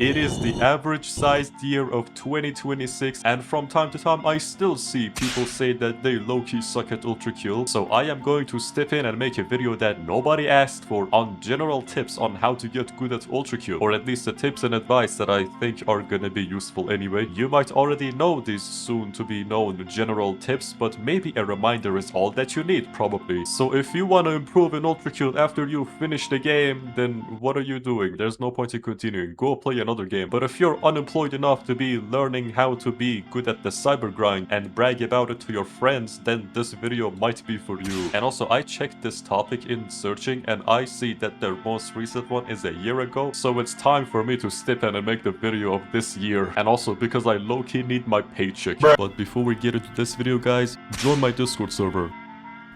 It is the average sized year of 2026, and from time to time I still see people say that they low-key suck at ULTRAKILL, so I am going to step in and make a video that nobody asked for on general tips on how to get good at ULTRAKILL, or at least the tips and advice that I think are gonna be useful anyway. You might already know these soon to be known general tips, but maybe a reminder is all that you need probably. So if you want to improve in ULTRAKILL after you finish the game, then what are you doing? There's no point in continuing. Go play another game. But if you're unemployed enough to be learning how to be good at the cyber grind and brag about it to your friends, then this video might be for you. And also, I checked this topic in searching and I see that their most recent one is a year ago, so it's time for me to step in and make the video of this year. And also because I low-key need my paycheck. But before we get into this video, guys, join my Discord server.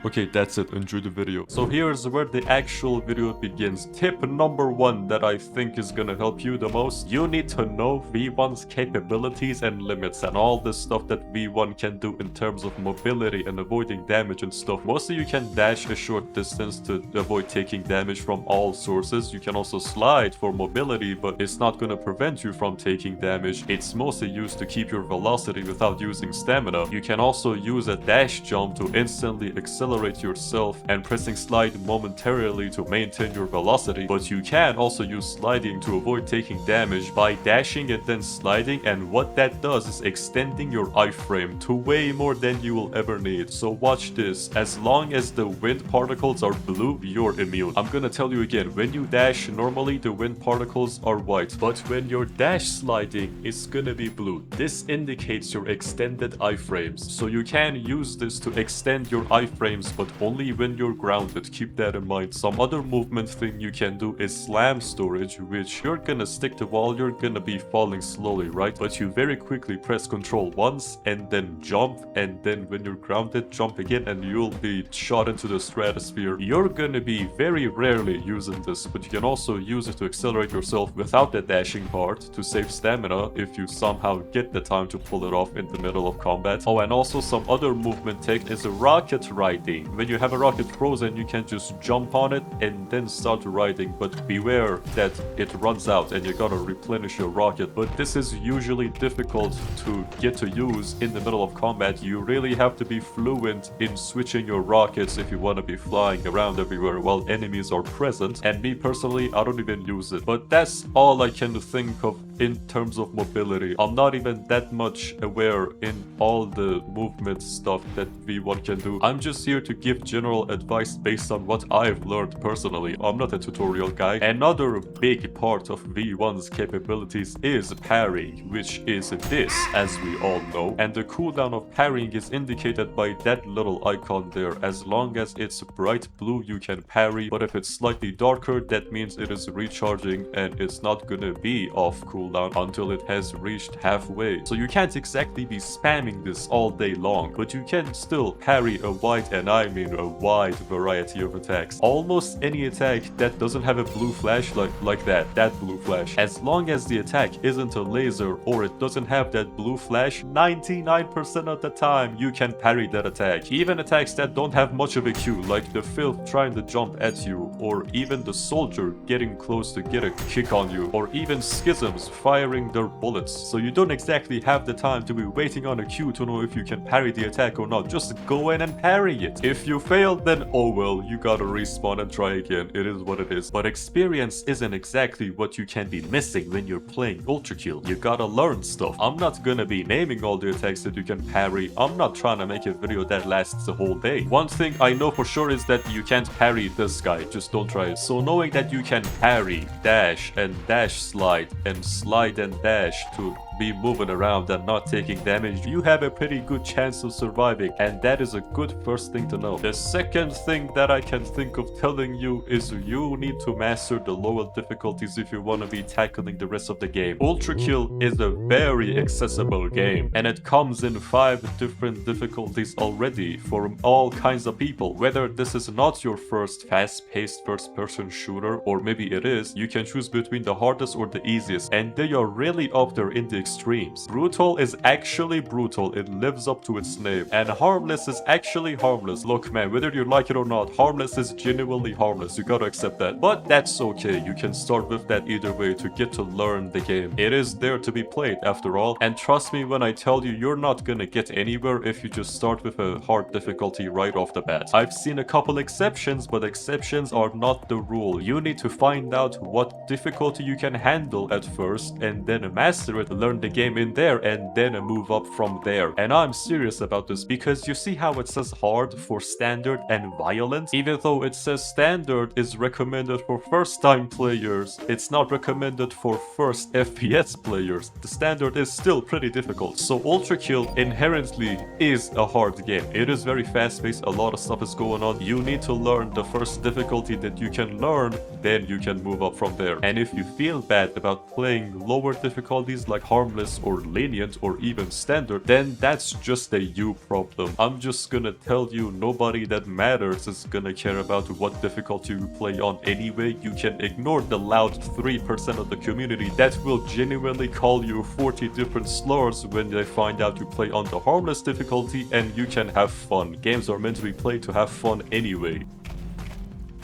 Okay, that's it. Enjoy the video. So here's where the actual video begins. Tip number 1 that I think is gonna help you the most. You need to know V1's capabilities and limits and all the stuff that V1 can do in terms of mobility and avoiding damage and stuff. Mostly you can dash a short distance to avoid taking damage from all sources. You can also slide for mobility, but it's not gonna prevent you from taking damage. It's mostly used to keep your velocity without using stamina. You can also use a dash jump to instantly accelerate yourself and pressing slide momentarily to maintain your velocity, but you can also use sliding to avoid taking damage by dashing and then sliding, and what that does is extending your iframe to way more than you will ever need. So watch this. As long as the wind particles are blue, you're immune. I'm gonna tell you again, when you dash normally the wind particles are white, but when you're dash sliding it's gonna be blue. This indicates your extended iframes, so you can use this to extend your iframes, but only when you're grounded. Keep that in mind. Some other movement thing you can do is slam storage, which you're gonna stick to while you're gonna be falling slowly, right? But you very quickly press control once and then jump, and then when you're grounded jump again and you'll be shot into the stratosphere. You're gonna be very rarely using this, but you can also use it to accelerate yourself without the dashing part to save stamina if you somehow get the time to pull it off in the middle of combat. Oh, and also some other movement tech is a rocket riding. When you have a rocket frozen, you can just jump on it and then start riding, but beware that it runs out and you gotta replenish your rocket. But this is usually difficult to get to use in the middle of combat. You really have to be fluent in switching your rockets if you want to be flying around everywhere while enemies are present. And me personally, I don't even use it. But that's all I can think of in terms of mobility. I'm not even that much aware in all the movement stuff that V1 can do. I'm just here to give general advice based on what I've learned personally. I'm not a tutorial guy. Another big part of V1's capabilities is parry, which is this, as we all know. And the cooldown of parrying is indicated by that little icon there. As long as it's bright blue, you can parry, but if it's slightly darker, that means it is recharging and it's not gonna be off cooldown until it has reached halfway. So you can't exactly be spamming this all day long, but you can still parry a wide, and I mean a wide variety of attacks. Almost any attack that doesn't have a blue flash like that blue flash. As long as the attack isn't a laser or it doesn't have that blue flash, 99% of the time you can parry that attack. Even attacks that don't have much of a Q, like the filth trying to jump at you, or even the soldier getting close to get a kick on you, or even schisms firing their bullets. So you don't exactly have the time to be waiting on a Q to know if you can parry the attack or not. Just go in and parry it. If you fail, then oh well, you gotta respawn and try again. It is what it is. But experience isn't exactly what you can be missing when you're playing ULTRAKILL. You gotta learn stuff. I'm not gonna be naming all the attacks that you can parry. I'm not trying to make a video that lasts a whole day. One thing I know for sure is that you can't parry this guy. Just don't try it. So knowing that you can parry, dash, and dash slide, and slide and dash to be moving around and not taking damage, you have a pretty good chance of surviving, and that is a good first thing to know. The second thing that I can think of telling you is you need to master the lower difficulties if you want to be tackling the rest of the game. ULTRAKILL is a very accessible game, and it comes in 5 different difficulties already for all kinds of people. Whether this is not your first fast-paced first-person shooter, or maybe it is, you can choose between the hardest or the easiest, and they are really up there in the extremes. Brutal is actually brutal, it lives up to its name. And harmless is actually harmless. Look man, whether you like it or not, harmless is genuinely harmless. You gotta accept that. But that's okay, you can start with that either way to get to learn the game. It is there to be played after all. And trust me when I tell you, you're not gonna get anywhere if you just start with a hard difficulty right off the bat. I've seen a couple exceptions, but exceptions are not the rule. You need to find out what difficulty you can handle at first and then master it, learn the game in there, and then move up from there. And I'm serious about this because you see how it says hard for standard and violent? Even though it says standard is recommended for first time players, it's not recommended for first FPS players. The standard is still pretty difficult. So ULTRAKILL inherently is a hard game. It is very fast paced, a lot of stuff is going on. You need to learn the first difficulty that you can learn, then you can move up from there. And if you feel bad about playing lower difficulties like harmless or lenient or even standard, then that's just a you problem. I'm just gonna tell you, nobody that matters is gonna care about what difficulty you play on anyway. You can ignore the loud 3% of the community that will genuinely call you 40 different slurs when they find out you play on the harmless difficulty, and you can have fun. Games are meant to be played to have fun anyway.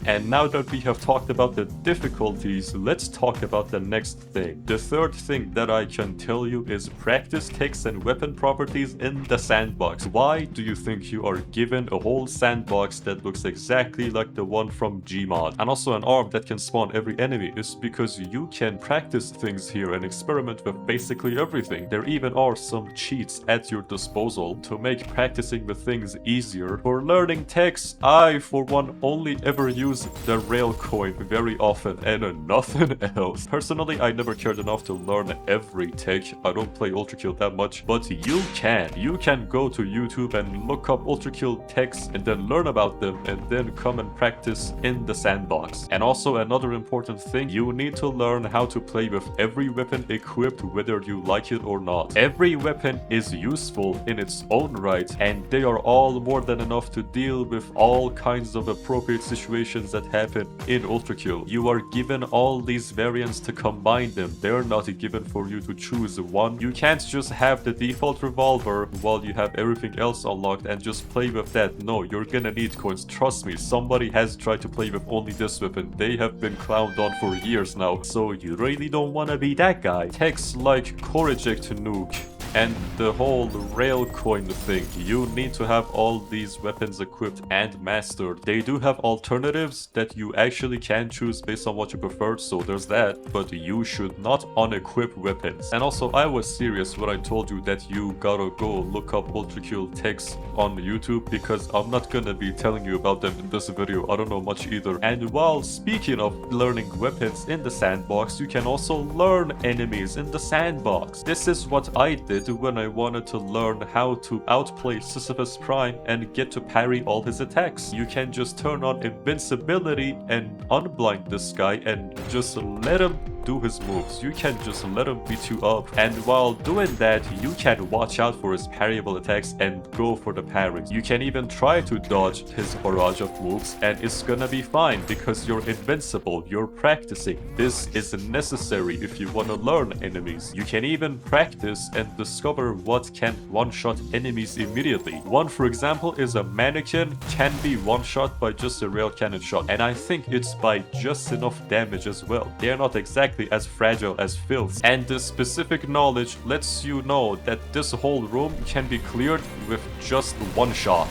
And now that we have talked about the difficulties, let's talk about the next thing. The third thing that I can tell you is practice text and weapon properties in the sandbox. Why do you think you are given a whole sandbox that looks exactly like the one from Gmod, and also an arm that can spawn every enemy? Is because you can practice things here and experiment with basically everything. There even are some cheats at your disposal to make practicing with things easier. For learning text, I for one only ever use the rail coin very often and nothing else. Personally, I never cared enough to learn every tech. I don't play ULTRAKILL that much, but you can. You can go to YouTube and look up ULTRAKILL techs and then learn about them and then come and practice in the sandbox. And also another important thing, you need to learn how to play with every weapon equipped whether you like it or not. Every weapon is useful in its own right, and they are all more than enough to deal with all kinds of appropriate situations that happen in ULTRAKILL. You are given all these variants to combine them. They're not given for you to choose one. You can't just have the default revolver while you have everything else unlocked and just play with that. No, you're gonna need coins. Trust me, somebody has tried to play with only this weapon. They have been clowned on for years now, so you really don't want to be that guy. Techs like core eject nuke and the whole rail coin thing, you need to have all these weapons equipped and mastered. They do have alternatives that you actually can choose based on what you prefer, so there's that, but you should not unequip weapons. And also, I was serious when I told you that you gotta go look up ULTRAKILL techs on YouTube, because I'm not gonna be telling you about them in this video. I don't know much either. And while speaking of learning weapons in the sandbox, you can also learn enemies in the sandbox. This is what I did when I wanted to learn how to outplay Sisyphus Prime and get to parry all his attacks. You can just turn on invincibility and unblind this guy and just let him do his moves. You can just let him beat you up, and while doing that, you can watch out for his parryable attacks and go for the parries. You can even try to dodge his barrage of moves, and it's gonna be fine because you're invincible. You're practicing. This is necessary if you want to learn enemies. You can even practice and discover what can one-shot enemies immediately. One, for example, is a mannequin can be one-shot by just a rail cannon shot, and I think it's by just enough damage as well. They're not exactly as fragile as Phil's, and this specific knowledge lets you know that this whole room can be cleared with just one shot.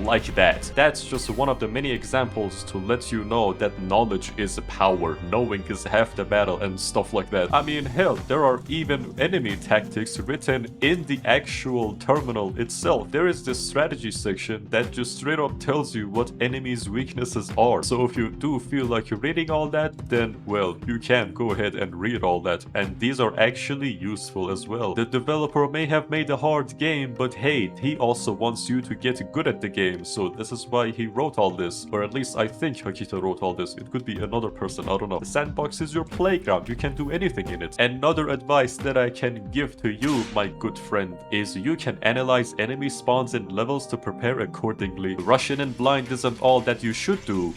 Like that. That's just one of the many examples to let you know that knowledge is power, knowing is half the battle and stuff like that. I mean, hell, there are even enemy tactics written in the actual terminal itself. There is this strategy section that just straight up tells you what enemies' weaknesses are. So if you do feel like you're reading all that, then well, you can go ahead and read all that, and these are actually useful as well. The developer may have made a hard game, but hey, he also wants you to get good at the game. So this is why he wrote all this, or at least I think Hakita wrote all this. It could be another person, I don't know. The sandbox is your playground, you can do anything in it. Another advice that I can give to you, my good friend, is you can analyze enemy spawns and levels to prepare accordingly. Rushing in blind isn't all that you should do.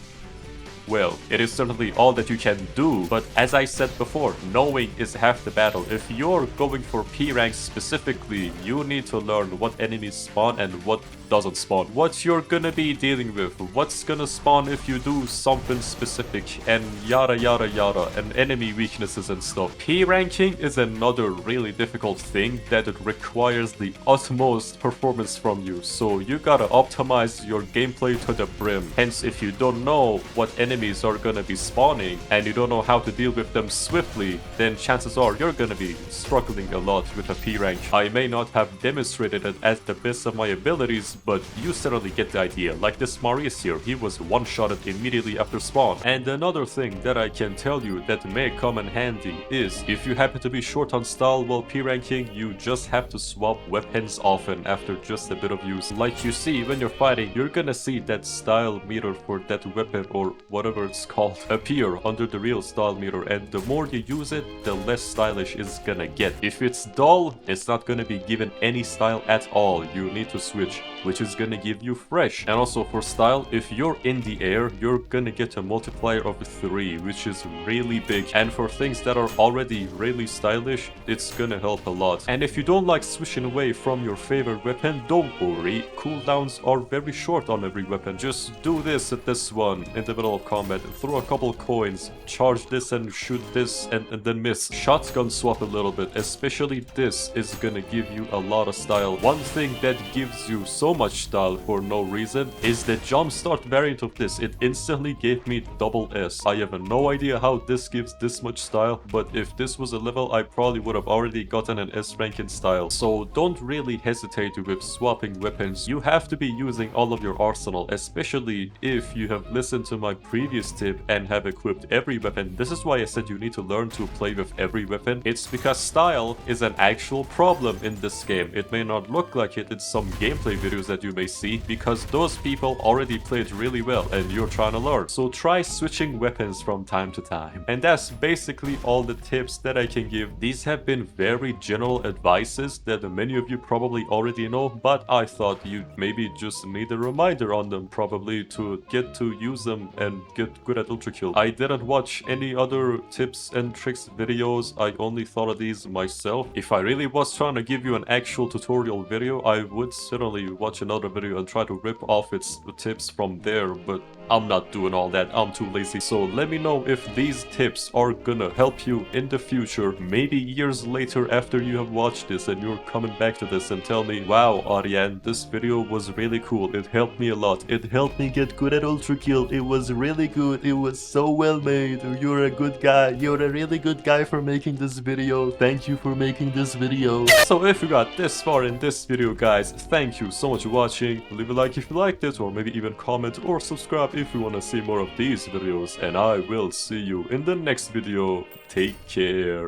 well, it is certainly all that you can do, but as I said before, knowing is half the battle. If you're going for P rank specifically, you need to learn what enemies spawn and what doesn't spawn, what you're gonna be dealing with, what's gonna spawn if you do something specific, and yada yada yada, and enemy weaknesses and stuff. P ranking is another really difficult thing that it requires the utmost performance from you, so you gotta optimize your gameplay to the brim. Hence, if you don't know what enemies are gonna be spawning and you don't know how to deal with them swiftly, then chances are you're gonna be struggling a lot with a P rank. I may not have demonstrated it at the best of my abilities, but you certainly get the idea. Like this Marius here, he was one-shotted immediately after spawn. And another thing that I can tell you that may come in handy is if you happen to be short on style while P ranking, you just have to swap weapons often after just a bit of use. Like you see when you're fighting, you're gonna see that style meter for that weapon or whatever it's called appear under the real style meter, and the more you use it, the less stylish it's gonna get. If it's dull, it's not gonna be given any style at all. You need to switch, which is gonna give you fresh. And also for style, if you're in the air, you're gonna get a multiplier of 3, which is really big. And for things that are already really stylish, it's gonna help a lot. And if you don't like switching away from your favorite weapon, don't worry, cooldowns are very short on every weapon. Just do this at this one in the middle of combat, throw a couple coins, charge this and shoot this and then miss. Shotgun swap a little bit, especially this is gonna give you a lot of style. One thing that gives you so much style for no reason is the jumpstart variant of this. It instantly gave me double S. I have no idea how this gives this much style, but if this was a level, I probably would have already gotten an S rank in style. So don't really hesitate with swapping weapons. You have to be using all of your arsenal, especially if you have listened to my previous tip and have equipped every weapon. This is why I said you need to learn to play with every weapon. It's because style is an actual problem in this game. It may not look like it in some gameplay videos that you may see, because those people already played really well and you're trying to learn. So try switching weapons from time to time. And that's basically all the tips that I can give. These have been very general advices that many of you probably already know, but I thought you maybe just need a reminder on them, probably to get to use them and get good at ULTRAKILL. I didn't watch any other tips and tricks videos. I only thought of these myself. If I really was trying to give you an actual tutorial video, I would certainly watch another video and try to rip off its tips from there, but I'm not doing all that. I'm too lazy. So let me know if these tips are gonna help you in the future, maybe years later after you have watched this and you're coming back to this and tell me, wow, Aryan, this video was really cool. It helped me a lot. It helped me get good at ULTRAKILL. It was really good. It was so well made. You're a good guy. You're a really good guy for making this video. Thank you for making this video. So if you got this far in this video, guys, thank you so much for watching. Leave a like if you liked it, or maybe even comment or subscribe if you want to see more of these videos, and I will see you in the next video. Take care.